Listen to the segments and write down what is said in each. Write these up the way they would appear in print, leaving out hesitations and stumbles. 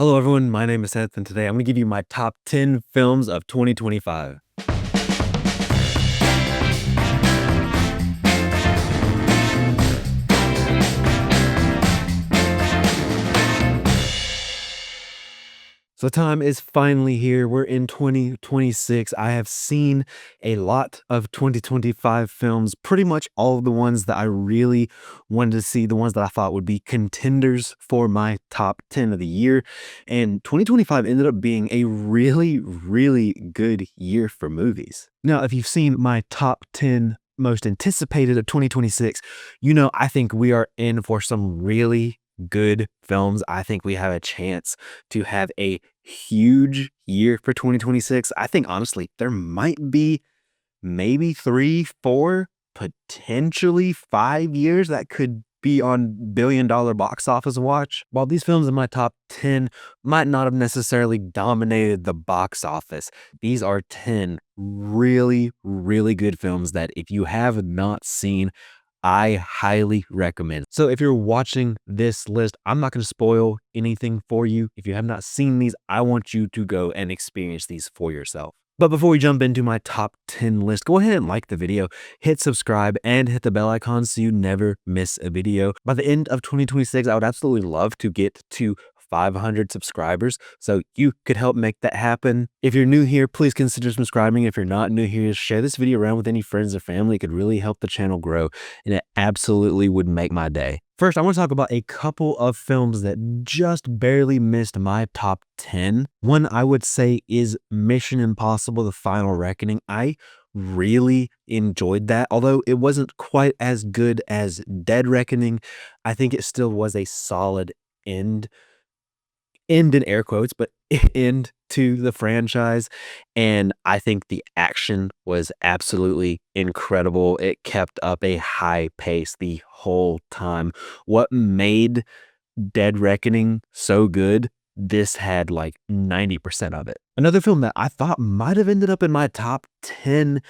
Hello, everyone. My name is Seth, and today I'm going to give you my top 10 films of 2025. So the time is finally here. We're in 2026. I have seen a lot of 2025 films, pretty much all of the ones that I really wanted to see, the ones that I thought would be contenders for my top 10 of the year. And 2025 ended up being a really, really good year for movies. Now, if you've seen my top 10 most anticipated of 2026, I think we are in for some really good films. I think we have a chance to have a huge year for 2026. I think honestly, there might be maybe 3, 4, potentially 5 years that could be on billion-dollar box office watch. While these films in my top 10 might not have necessarily dominated the box office, these are 10 really, really good films that if you have not seen, I highly recommend. So if you're watching this list, I'm not going to spoil anything for you. If you have not seen these, I want you to go and experience these for yourself. But before we jump into my top 10 list, go ahead and like the video, hit subscribe, and hit the bell icon so you never miss a video. By the end of 2026, I would absolutely love to get to 500 subscribers, so you could help make that happen. If you're new here, please consider subscribing. If you're not new here, share this video around with any friends or family. It could really help the channel grow, and it absolutely would make my day. First, I want to talk about a couple of films that just barely missed my top 10. One I would say is Mission Impossible: The Final Reckoning. I really enjoyed that. Although it wasn't quite as good as Dead Reckoning, I think it still was a solid end in air quotes, but end to the franchise. And I think the action was absolutely incredible. It kept up a high pace the whole time. What made Dead Reckoning so good, this had like 90% of it. Another film that I thought might have ended up in my top 10,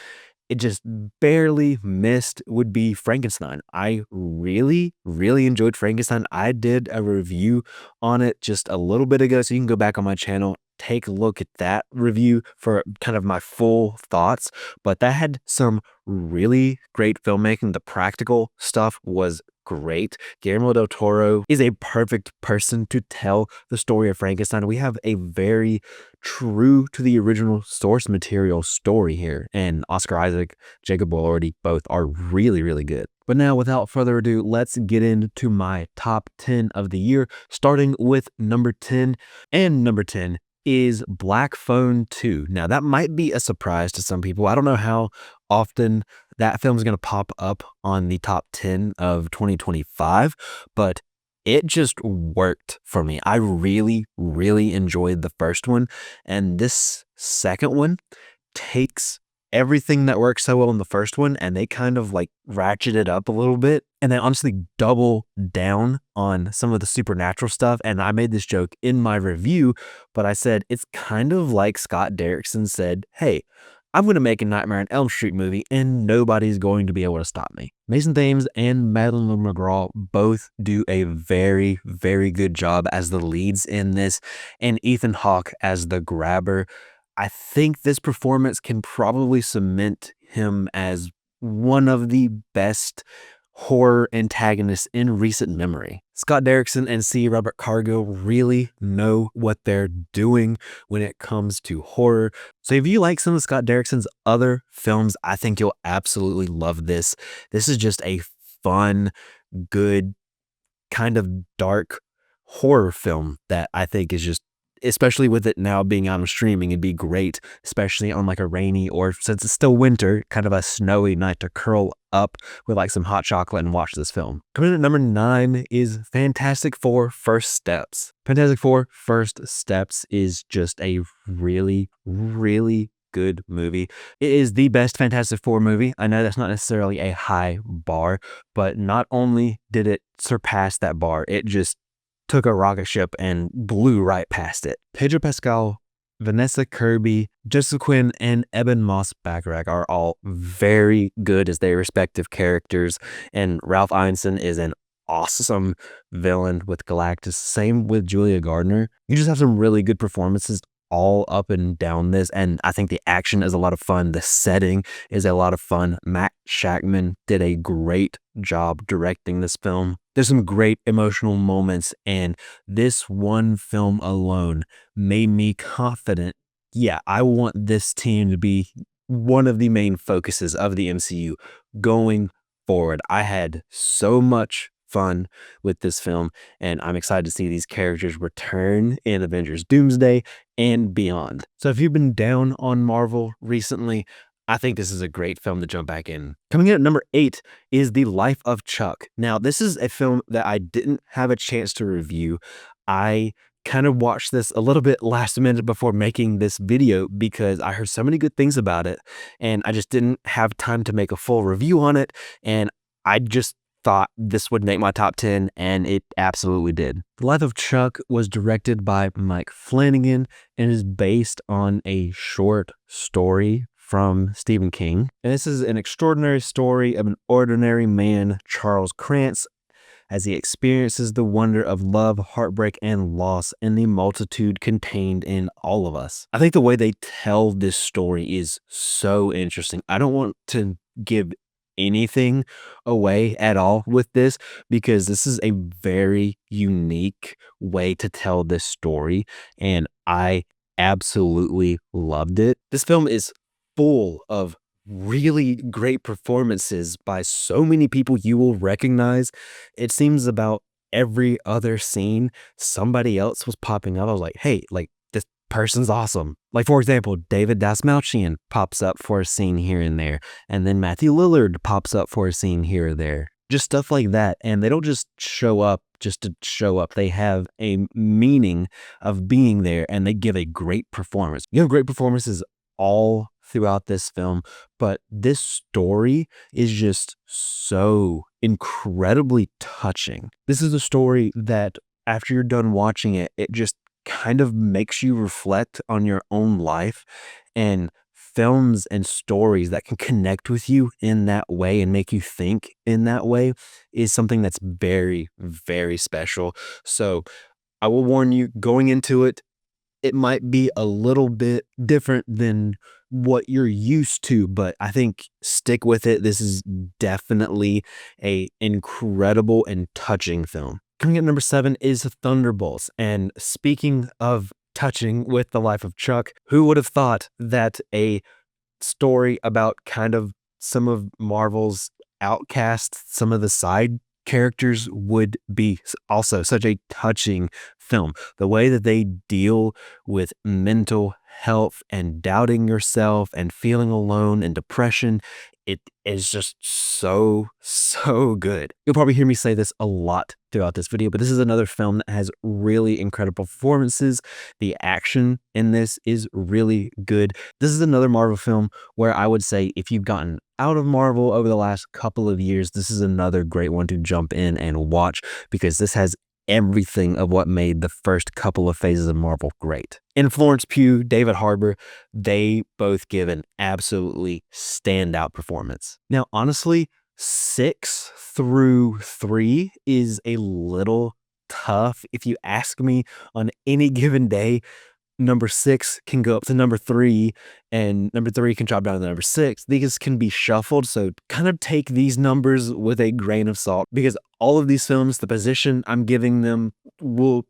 it just barely missed, would be Frankenstein. I really, really enjoyed Frankenstein. I did a review on it just a little bit ago, so you can go back on my channel, take a look at that review for kind of my full thoughts. But that had some really great filmmaking. The practical stuff was great. Guillermo del Toro is a perfect person to tell the story of Frankenstein. We have a very true to the original source material story here, and Oscar Isaac, Jacob Elordi, both are really, really good. But now, without further ado, let's get into my top 10 of the year, starting with number 10. And number 10 is Black Phone 2. Now, that might be a surprise to some people. I don't know how often that film is going to pop up on the top 10 of 2025, but it just worked for me. I really, really enjoyed the first one, and this second one takes everything that works so well in the first one and they kind of like ratchet it up a little bit, and they honestly double down on some of the supernatural stuff. And I made this joke in my review, but I said it's kind of like Scott Derrickson said, hey, I'm going to make a Nightmare on Elm Street movie and nobody's going to be able to stop me. Mason Thames and Madeline McGraw both do a very, very good job as the leads in this, and Ethan Hawke as the grabber. I think this performance can probably cement him as one of the best horror antagonists in recent memory. Scott Derrickson and C. Robert Cargill really know what they're doing when it comes to horror. So if you like some of Scott Derrickson's other films, I think you'll absolutely love this. This is just a fun, good, kind of dark horror film that I think is just, especially with it now being on streaming, it'd be great, especially on like a rainy, or since it's still winter, kind of a snowy night, to curl up with like some hot chocolate and watch this film. Coming in at number 9 is Fantastic Four: First Steps. Fantastic Four: First Steps is just a really, really good movie. It is the best Fantastic Four movie. I know that's not necessarily a high bar, but not only did it surpass that bar, it just took a rocket ship and blew right past it. Pedro Pascal, Vanessa Kirby, Jessica Quinn, and Ebon Moss-Bachrach are all very good as their respective characters, and Ralph Ineson is an awesome villain with Galactus. Same with Julia Gardner. You just have some really good performances all up and down this, and I think the action is a lot of fun. The setting is a lot of fun. Matt Shakman did a great job directing this film. There's some great emotional moments, and this one film alone made me confident. Yeah, I want this team to be one of the main focuses of the MCU going forward. I had so much fun with this film, and I'm excited to see these characters return in Avengers Doomsday and beyond. So if you've been down on Marvel recently, I think this is a great film to jump back in. Coming in at number 8 is The Life of Chuck. Now, this is a film that I didn't have a chance to review. I kind of watched this a little bit last minute before making this video because I heard so many good things about it, and I just didn't have time to make a full review on it, and I just thought this would make my top 10, and it absolutely did. The Life of Chuck was directed by Mike Flanagan and is based on a short story from Stephen King. And this is an extraordinary story of an ordinary man, Charles Krantz, as he experiences the wonder of love, heartbreak, and loss and the multitude contained in all of us. I think the way they tell this story is so interesting. I don't want to give anything away at all with this because this is a very unique way to tell this story, and I absolutely loved it. This film is full of really great performances by so many people you will recognize. It seems about every other scene, somebody else was popping up. I was like, hey, like this person's awesome. Like, for example, David Dastmalchian pops up for a scene here and there, and then Matthew Lillard pops up for a scene here or there. Just stuff like that. And they don't just show up just to show up. They have a meaning of being there, and they give a great performance. You have great performances all throughout this film, but this story is just so incredibly touching. This is a story that after you're done watching it, it just kind of makes you reflect on your own life, and films and stories that can connect with you in that way and make you think in that way is something that's very, very special. So I will warn you going into it, it might be a little bit different than what you're used to, but I think stick with it. This is definitely a incredible and touching film. Coming at number 7 is Thunderbolts. And speaking of touching with the life of Chuck, who would have thought that a story about kind of some of Marvel's outcasts, some of the side characters, would be also such a touching film. The way that they deal with mental health and doubting yourself and feeling alone and depression, it is just so, so good. You'll probably hear me say this a lot throughout this video, but this is another film that has really incredible performances. The action in this is really good. This is another Marvel film where I would say if you've gotten out of Marvel over the last couple of years, this is another great one to jump in and watch because this has everything of what made the first couple of phases of Marvel great. And Florence Pugh, David Harbour, they both give an absolutely standout performance. Now, honestly, 6 through 3 is a little tough. If you ask me on any given day, number 6 can go up to number 3, and number 3 can drop down to number 6. These can be shuffled, so kind of take these numbers with a grain of salt because all of these films, the position I'm giving them will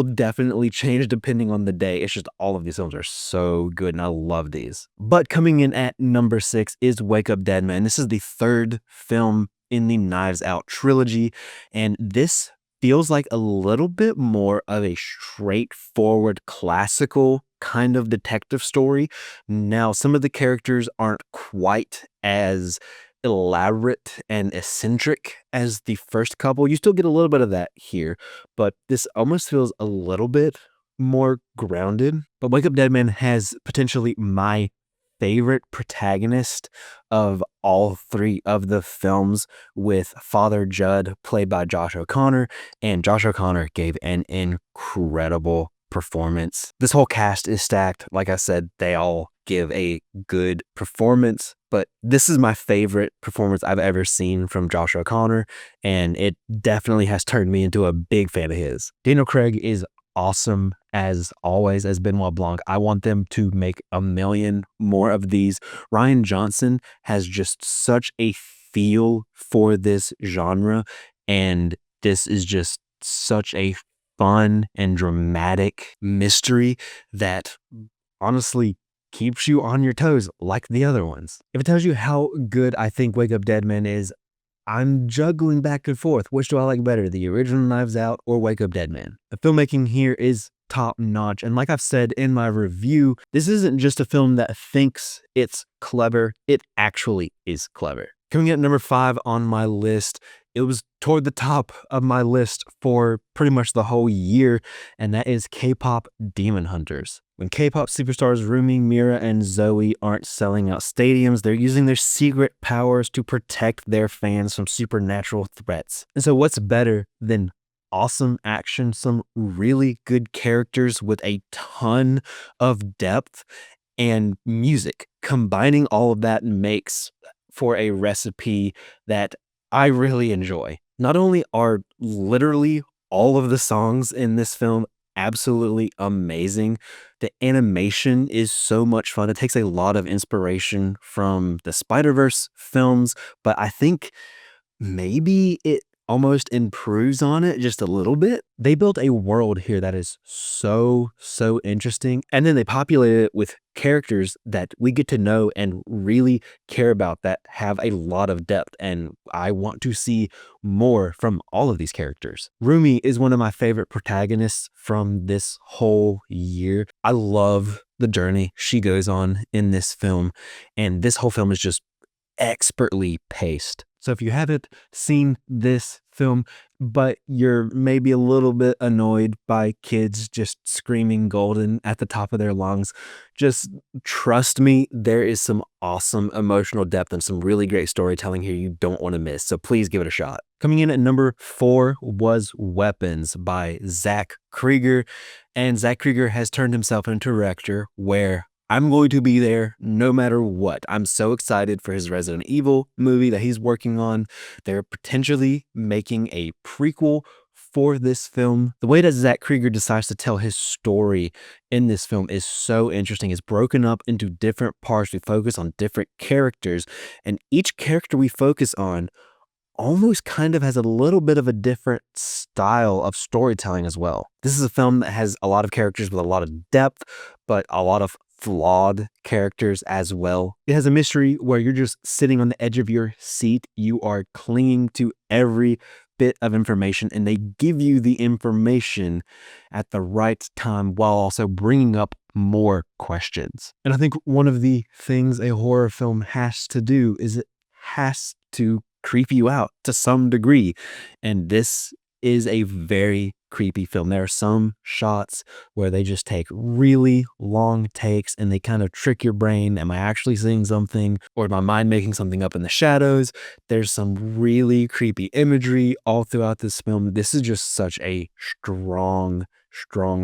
definitely change depending on the day. It's just all of these films are so good, and I love these. But coming in at number 6 is Wake Up Dead Man. This is the 3rd film in the Knives Out trilogy, and this feels like a little bit more of a straightforward classical kind of detective story. Now, some of the characters aren't quite as elaborate and eccentric as the first couple. You still get a little bit of that here, but this almost feels a little bit more grounded. But Wake Up Dead Man has potentially my favorite protagonist of all 3 of the films, with Father Judd played by Josh O'Connor, and Josh O'Connor gave an incredible performance. This whole cast is stacked. Like I said, they all give a good performance, but this is my favorite performance I've ever seen from Josh O'Connor, and it definitely has turned me into a big fan of his. Daniel Craig is awesome as always as Benoit Blanc. I want them to make a million more of these. Rian Johnson has just such a feel for this genre, and this is just such a fun and dramatic mystery that honestly keeps you on your toes like the other ones. If it tells you how good I think Wake Up Dead Man is, I'm juggling back and forth. Which do I like better, the original Knives Out or Wake Up Dead Man? The filmmaking here is top notch. And like I've said in my review, this isn't just a film that thinks it's clever, it actually is clever. Coming at number 5 on my list, it was toward the top of my list for pretty much the whole year, and that is K-pop Demon Hunters. When K-pop superstars Rumi, Mira, and Zoe aren't selling out stadiums, they're using their secret powers to protect their fans from supernatural threats. And so what's better than awesome action, some really good characters with a ton of depth and music? Combining all of that makes for a recipe that I really enjoy. Not only are literally all of the songs in this film absolutely amazing, the animation is so much fun. It takes a lot of inspiration from the Spider-Verse films, but I think maybe it almost improves on it just a little bit. They built a world here that is so interesting, and then they populated it with characters that we get to know and really care about, that have a lot of depth, and I want to see more from all of these characters. Rumi is one of my favorite protagonists from this whole year. I love the journey she goes on in this film, and this whole film is just expertly paced. So if you haven't seen this film, but you're maybe a little bit annoyed by kids just screaming golden at the top of their lungs, just trust me, there is some awesome emotional depth and some really great storytelling here you don't want to miss. So please give it a shot. Coming in at number 4 was Weapons by Zach Krieger. And Zach Krieger has turned himself into a director where I'm going to be there no matter what. I'm so excited for his Resident Evil movie that he's working on. They're potentially making a prequel for this film. The way that Zach Krieger decides to tell his story in this film is so interesting. It's broken up into different parts. We focus on different characters, and each character we focus on almost kind of has a little bit of a different style of storytelling as well. This is a film that has a lot of characters with a lot of depth, but a lot of flawed characters as well. It has a mystery where you're just sitting on the edge of your seat. You are clinging to every bit of information, and they give you the information at the right time while also bringing up more questions. And I think one of the things a horror film has to do is it has to creep you out to some degree, and this is a very creepy film. There are some shots where they just take really long takes and they kind of trick your brain. Am I actually seeing something, or am my mind making something up in the shadows? There's some really creepy imagery all throughout this film. This is just such a strong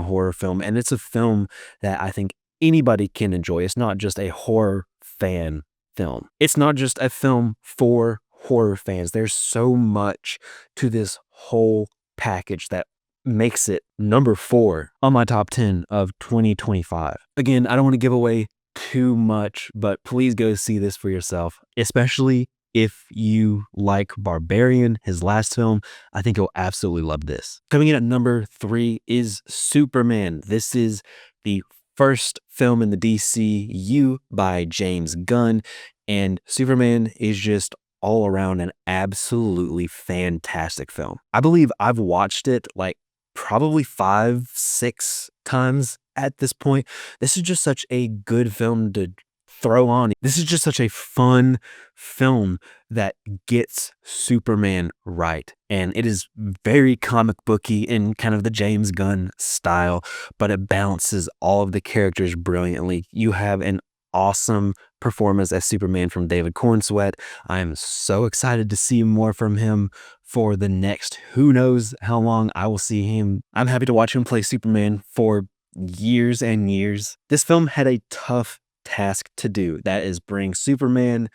horror film, and it's a film that I think anybody can enjoy. It's not just a horror fan film. It's not just a film for horror fans. There's so much to this whole package that makes it number 4 on my top 10 of 2025. Again, I don't want to give away too much, but please go see this for yourself, especially if you like Barbarian, his last film. I think you'll absolutely love this. Coming in at number 3 is Superman. This is the first film in the DCU by James Gunn, and Superman is just all around an absolutely fantastic film. I believe I've watched it like probably 5-6 times at this point. This is just such a good film to throw on. This is just such a fun film that gets Superman right. And it is very comic booky in kind of the James Gunn style, but it balances all of the characters brilliantly. You have an awesome performance as Superman from David Cornsweet. I am so excited to see more from him for the next who knows how long I will see him. I'm happy to watch him play Superman for years and years. This film had a tough task to do. That is bring Superman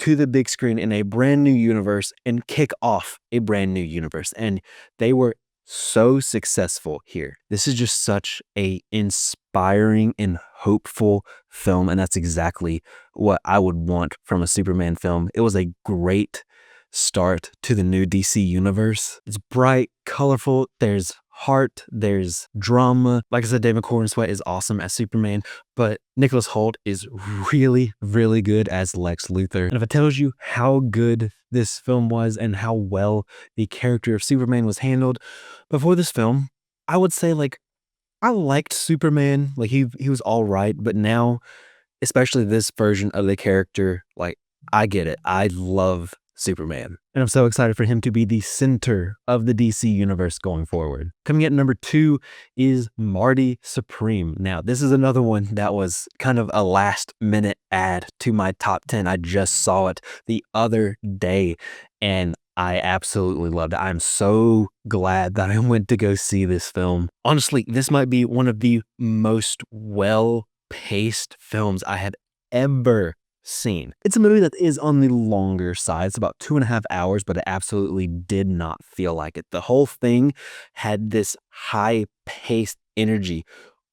to the big screen in a brand new universe and kick off a brand new universe. And they were so successful here. This is just such a inspiring and hopeful film, and that's exactly what I would want from a Superman film. It was a great start to the new DC universe. It's bright, colorful, there's heart, there's drama. Like I said, David Corenswet is awesome as Superman, but Nicholas Hoult is really, really good as Lex Luthor. And if it tells you how good this film was and how well the character of Superman was handled before this film, I would say like I liked Superman. Like he was all right, but now, especially this version of the character, like I get it. I love Superman. And I'm so excited for him to be the center of the DC universe going forward. Coming at number 2 is Marty Supreme. Now, this is another one that was kind of a last minute add to my top 10. I just saw it the other day and I absolutely loved it. I'm so glad that I went to go see this film. Honestly, this might be one of the most well-paced films I have ever seen. It's a movie that is on the longer side. It's about 2.5 hours, but it absolutely did not feel like it. The whole thing had this high-paced energy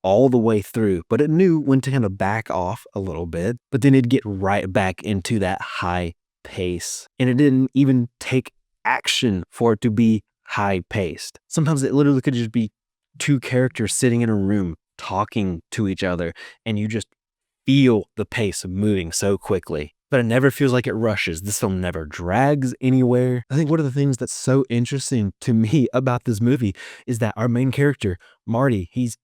all the way through, but it knew when to kind of back off a little bit, but then it'd get right back into that high pace. And it didn't even take action for it to be high-paced. Sometimes it literally could just be two characters sitting in a room talking to each other, and you just feel the pace moving so quickly, but it never feels like it rushes. This film never drags anywhere. I think one of the things that's so interesting to me about this movie is that our main character, Marty, he's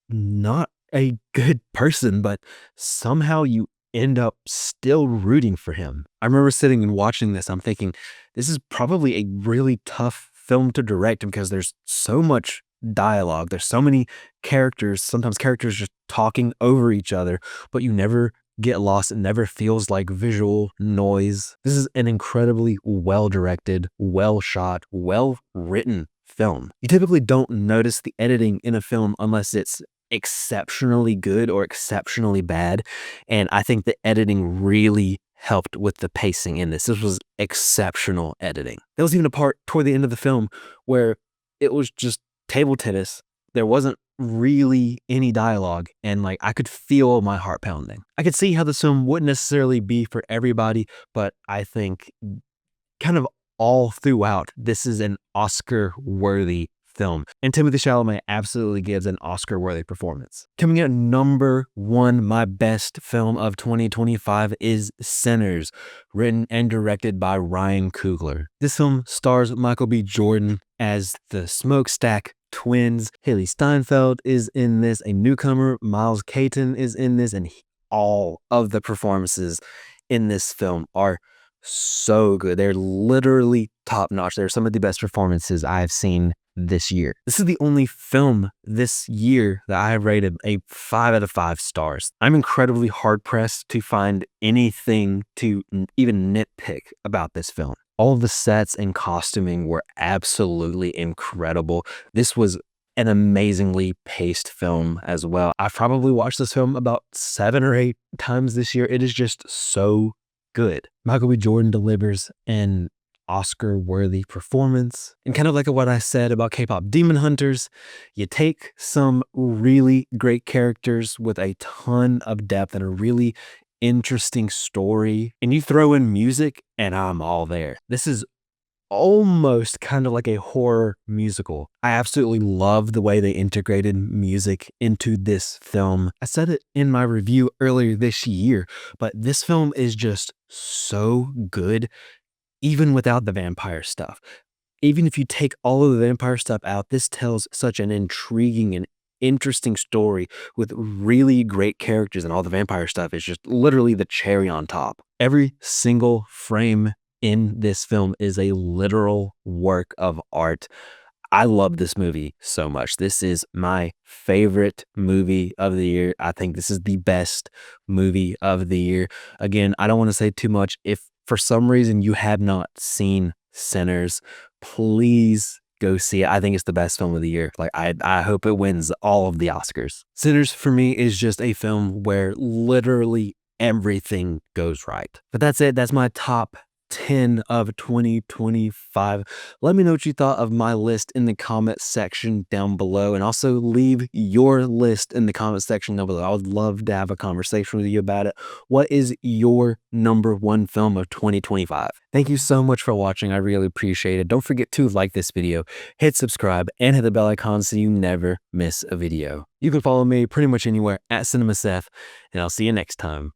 not a good person, but somehow you end up still rooting for him. I remember sitting and watching this. I'm thinking, this is probably a really tough film to direct because there's so much dialogue. There's so many characters, sometimes characters just talking over each other, but you never get lost. It never feels like visual noise. This is an incredibly well-directed, well-shot, well-written film. You typically don't notice the editing in a film unless it's exceptionally good or exceptionally bad, and I think the editing really helped with the pacing in this. This was exceptional editing. There was even a part toward the end of the film where it was just table tennis. There wasn't really any dialogue, and like I could feel my heart pounding. I could see how this film wouldn't necessarily be for everybody, but I think kind of all throughout, this is an Oscar-worthy film. And Timothée Chalamet absolutely gives an Oscar-worthy performance. Coming in at number 1, my best film of 2025 is Sinners, written and directed by Ryan Coogler. This film stars Michael B. Jordan as the Smokestack twins. Haley Steinfeld is in this, a newcomer. Miles Caton is in this, and all of the performances in this film are so good. They're literally top notch. They're some of the best performances I've seen this year. This is the only film this year that I have rated a 5 out of 5 stars. I'm incredibly hard pressed to find anything to even nitpick about this film. All of the sets and costuming were absolutely incredible. This was an amazingly paced film as well. I've probably watched this film about 7 or 8 times this year. It is just so good. Michael B. Jordan delivers an Oscar-worthy performance. And kind of like what I said about K-pop Demon Hunters, you take some really great characters with a ton of depth and a really interesting story, and you throw in music, and I'm all there. This is almost kind of like a horror musical. I absolutely love the way they integrated music into this film. I said it in my review earlier this year, but this film is just so good, even without the vampire stuff. Even if you take all of the vampire stuff out, this tells such an intriguing and interesting story with really great characters, and all the vampire stuff is just literally the cherry on top. Every single frame in this film is a literal work of art. I love this movie so much. This is my favorite movie of the year. I think this is the best movie of the year. Again, I don't want to say too much. If for some reason you have not seen Sinners, please go see it. I think it's the best film of the year. Like I hope it wins all of the Oscars. Sinners for me is just a film where literally everything goes right. But that's it. That's my top 10 of 2025. Let me know what you thought of my list in the comment section down below, and also leave your list in the comment section down below. I would love to have a conversation with you about it. What is your number one film of 2025? Thank you so much for watching. I really appreciate it. Don't forget to like this video, hit subscribe, and hit the bell icon so you never miss a video. You can follow me pretty much anywhere at CinemaSeth, and I'll see you next time.